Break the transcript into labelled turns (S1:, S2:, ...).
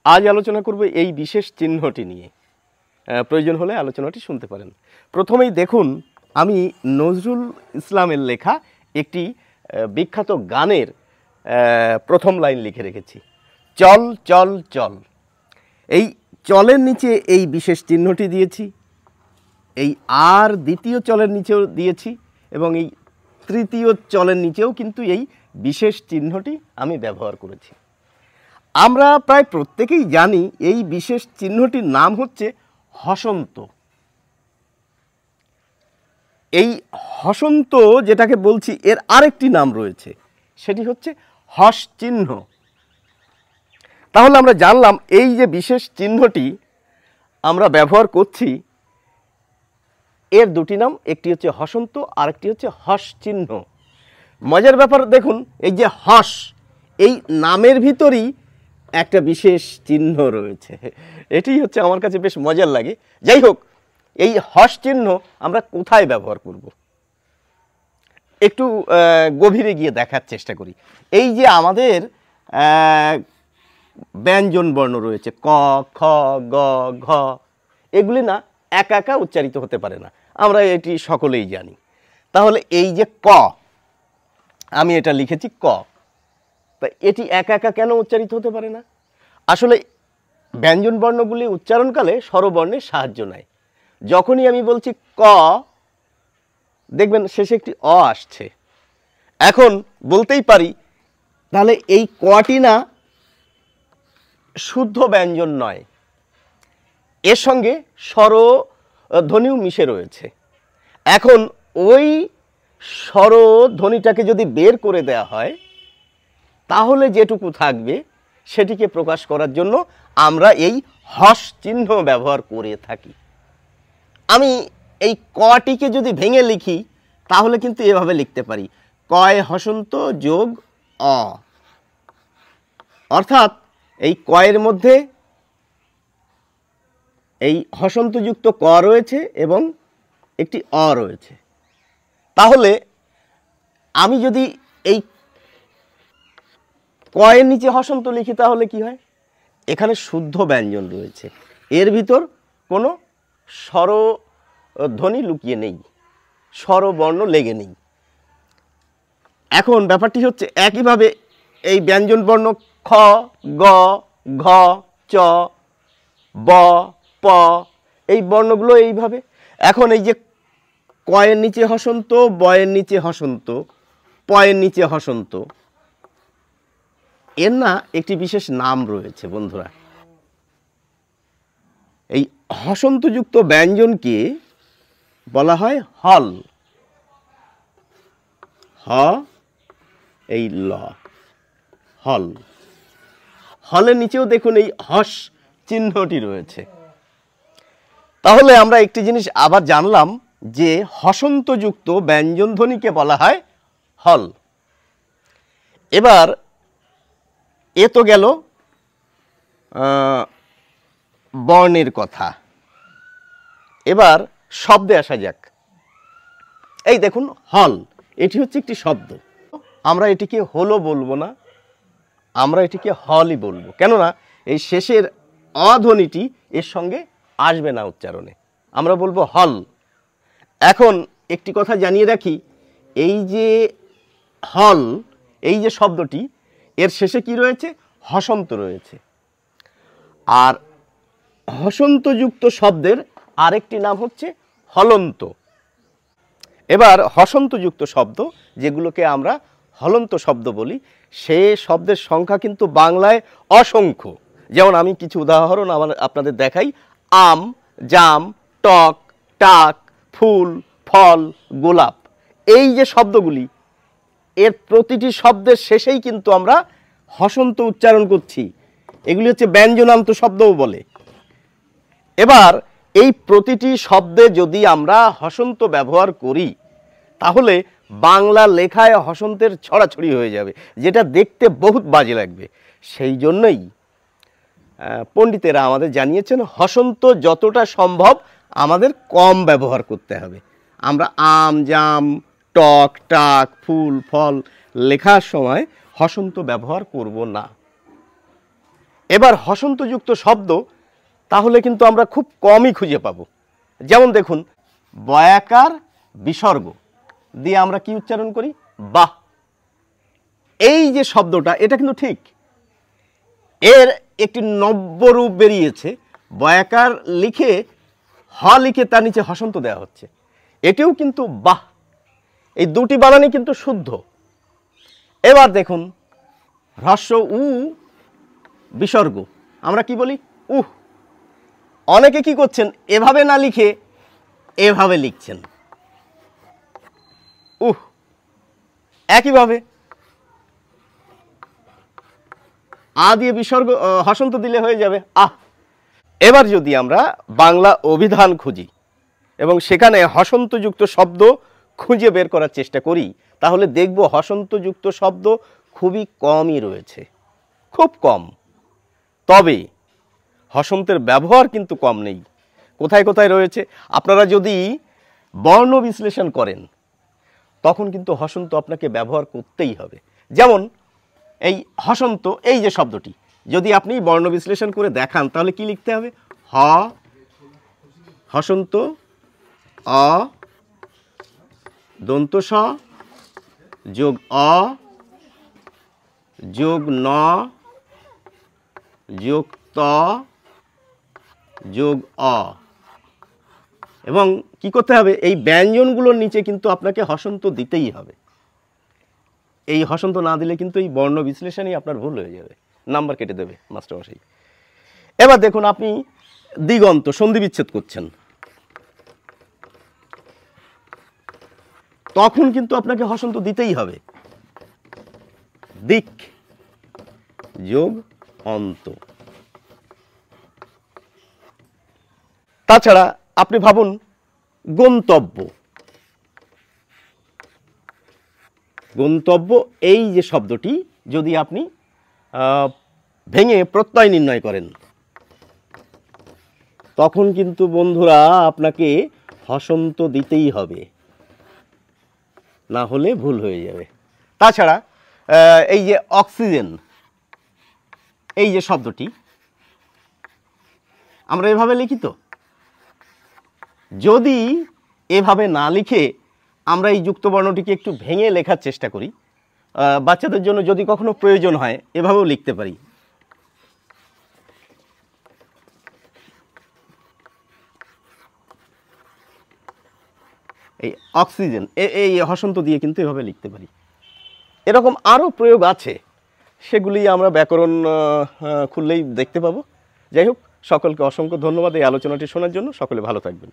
S1: আজ আলোচনা করব এই বিশেষ চিহ্নটি নিয়ে। প্রয়োজন হলে আলোচনাটি শুনতে পারেন। প্রথমেই দেখুন, আমি নজরুল ইসলামের লেখা একটি বিখ্যাত গানের প্রথম লাইন লিখে রেখেছি, চল চল চল। এই চলের নিচে এই বিশেষ চিহ্নটি দিয়েছি, এই আর দ্বিতীয় চলের নিচেও দিয়েছি, এবং এই তৃতীয় চলের নিচেও কিন্তু এই বিশেষ চিহ্নটি আমি ব্যবহার করেছি। আমরা প্রায় প্রত্যেকেই জানি এই বিশেষ চিহ্নটির নাম হচ্ছে হসন্ত। এই হসন্ত যেটাকে বলছি, এর আরেকটি নাম রয়েছে, সেটি হচ্ছে হস চিহ্ন। তাহলে আমরা জানলাম এই যে বিশেষ চিহ্নটি আমরা ব্যবহার করছি, এর দুটি নাম, একটি হচ্ছে হসন্ত, আরেকটি হচ্ছে হস চিহ্ন। মজার ব্যাপার দেখুন, এই যে হস, এই নামের ভিতরেই একটা বিশেষ চিহ্ন রয়েছে। এটি হচ্ছে আমার কাছে বেশ মজার লাগে। যাই হোক, এই হস চিহ্ন আমরা কোথায় ব্যবহার করব, একটু গভীরে গিয়ে দেখার চেষ্টা করি। এই যে আমাদের ব্যঞ্জন বর্ণ রয়েছে, ক, খ, গ, ঘ, এগুলি না একা একা উচ্চারিত হতে পারে না, আমরা এটি সকলেই জানি। তাহলে এই যে ক, আমি এটা লিখেছি ক, তা এটি একা একা কেন উচ্চারিত হতে পারে না? আসলে ব্যঞ্জন বর্ণগুলি উচ্চারণকালে স্বরবর্ণের সাহায্য নেয়। যখনই আমি বলছি ক, দেখবেন শেষে একটি অ আসছে। এখন বলতেই পারি, তাহলে এই কটি না শুদ্ধ ব্যঞ্জন নয়, এর সঙ্গে স্বরধ্বনিও মিশে রয়েছে। এখন ওই স্বরধ্বনিটাকে যদি বের করে দেওয়া হয়, তাহলে যেটুকু থাকবে সেটিকে প্রকাশ করার জন্য আমরা এই হস চিহ্ন ব্যবহার করে থাকি। আমি এই কটিকে যদি ভেঙে লিখি, তাহলে কিন্তু এভাবে লিখতে পারি, কয় হসন্ত যোগ অ, অর্থাৎ এই কয়ের মধ্যে এই হসন্তযুক্ত ক রয়েছে এবং একটি অ রয়েছে। তাহলে আমি যদি এই কয়ের নিচে হসন্ত লিখি, তাহলে কি হয়? এখানে শুদ্ধ ব্যঞ্জন রয়েছে, এর ভিতর কোনো স্বরধ্বনি লুকিয়ে নেই, স্বরবর্ণ লেগে নেই। এখন ব্যাপারটি হচ্ছে একইভাবে এই ব্যঞ্জন বর্ণ খ, গ, ঘ, চ, ব, প, এই বর্ণগুলো এইভাবে। এখন এই যে কয়ের নিচে হসন্ত, বয়ের নিচে হসন্ত, পয়ের নিচে হসন্ত, এর না একটি বিশেষ নাম রয়েছে বন্ধুরা। এই হসন্তযুক্ত ব্যঞ্জনকে বলা হয় হল। হ, এই ল, হল। হলের নিচেও দেখুন এই হস চিহ্নটি রয়েছে। তাহলে আমরা একটি জিনিস আবার জানলাম যে হসন্তযুক্ত ব্যঞ্জন ধ্বনিকে বলা হয় হল। এবার এ তো গেল বর্ণের কথা। এবার শব্দে আসা যাক। এই দেখুন, হল, এটি হচ্ছে একটি শব্দ। আমরা এটিকে হলো বলবো না, আমরা এটিকে হলই বলবো। কেননা এই শেষের অধ্বনিটি এর সঙ্গে আসবে না উচ্চারণে, আমরা বলবো হল। এখন একটি কথা জানিয়ে রাখি, এই যে হল, এই যে শব্দটি, এর শেষে কি রয়েছে? হসন্ত রয়েছে। আর হসন্তযুক্ত শব্দের আরেকটি নাম হচ্ছে হলন্ত। এবার হসন্তযুক্ত শব্দ, যেগুলোকে আমরা হলন্ত শব্দ বলি, সে শব্দের সংখ্যা কিন্তু বাংলায় অসংখ্য। যেমন আমি কিছু উদাহরণ আপনাদের দেখাই। আম, জাম, টক, টাক, ফুল, ফল, গোলাপ, এই যে শব্দগুলি, এর প্রতিটি শব্দের শেষেই কিন্তু আমরা হসন্ত উচ্চারণ করছি। এগুলি হচ্ছে ব্যঞ্জনান্ত শব্দও বলে। এবার এই প্রতিটি শব্দে যদি আমরা হসন্ত ব্যবহার করি, তাহলে বাংলা লেখায় হসন্তের ছড়াছড়ি হয়ে যাবে, যেটা দেখতে বহুত বাজে লাগবে। সেই জন্যই পণ্ডিতেরা আমাদের জানিয়েছেন, হসন্ত যতটা সম্ভব আমাদের কম ব্যবহার করতে হবে। আমরা আম, জাম, টক, টাক, ফুল, ফল লেখার সময় হসন্ত ব্যবহার করব না। এবার হসন্তযুক্ত শব্দ তাহলে কিন্তু আমরা খুব কমই খুঁজে পাবো। যেমন দেখুন, বয়াকার বিসর্গ দিয়ে আমরা কি উচ্চারণ করি? বাহ। এই যে শব্দটা, এটা কিন্তু ঠিক, এর একটি নব্য রূপ বেরিয়েছে। বয়াকার লিখে হ লিখে তার নিচে হসন্ত দেওয়া হচ্ছে, এটিও কিন্তু বাহ। এই দুটি বানানই কিন্তু শুদ্ধ। এবার দেখুন, হ্রস্ব উ বিসর্গ, আমরা কি বলি? উহ। অনেকে কি করছেন, এভাবে না লিখে এভাবে লিখছেন, উহ। একইভাবে আ দিয়ে বিসর্গ হসন্ত দিলে হয়ে যাবে আহ। এবার যদি আমরা বাংলা অভিধান খুঁজি এবং সেখানে হসন্তযুক্ত শব্দ খুঁজে বের করার চেষ্টা করি, তাহলে দেখব হসন্তযুক্ত শব্দ খুবই কমই রয়েছে, খুব কম। তবে হসন্তের ব্যবহার কিন্তু কম নেই। কোথায় কোথায় রয়েছে? আপনারা যদি বর্ণ বিশ্লেষণ করেন তখন কিন্তু হসন্ত আপনাকে ব্যবহার করতেই হবে। যেমন এই হসন্ত, এই যে শব্দটি যদি আপনি বর্ণ বিশ্লেষণ করে দেখান, তাহলে কি লিখতে হবে? হ হসন্ত, অ দন্ত স যোগ অ যোগ ন যোগ ত যোগ অ, এবং কি করতে হবে? এই ব্যঞ্জনগুলোর নিচে কিন্তু আপনাকে হসন্ত দিতেই হবে। এই হসন্ত না দিলে কিন্তু এই বর্ণ বিশ্লেষণই আপনার ভুল হয়ে যাবে, নাম্বার কেটে দেবে মাস্টারমশাই। এবার দেখুন, আপনি দিগন্ত সন্ধি বিচ্ছেদ করছেন, তখন কিন্তু আপনাকে হসন্ত দিতেই হবে। দিক যোগ অন্ত। তাছাড়া আপনি ভাবুন গন্তব্য। গন্তব্য, এই যে শব্দটি যদি আপনি ভেঙে প্রত্যয় নির্ণয় করেন, তখন কিন্তু বন্ধুরা আপনাকে হসন্ত দিতেই হবে, না হলে ভুল হয়ে যাবে। তাছাড়া এই যে অক্সিজেন, এই যে শব্দটি আমরা এভাবে লিখি, তো যদি এভাবে না লিখে আমরা এই যুক্ত বর্ণটিকে একটু ভেঙে লেখার চেষ্টা করি, বাচ্চাদের জন্য যদি কখনো প্রয়োজন হয় এভাবেও লিখতে পারি। এই অক্সিজেন, এই হসন্ত দিয়ে কিন্তু এভাবে লিখতে পারি। এরকম আরও প্রয়োগ আছে, সেগুলি আমরা ব্যাকরণ খুললেই দেখতে পাবো। যাই হোক, সকলকে অসংখ্য ধন্যবাদ এই আলোচনাটি শোনার জন্য। সকলে ভালো থাকবেন।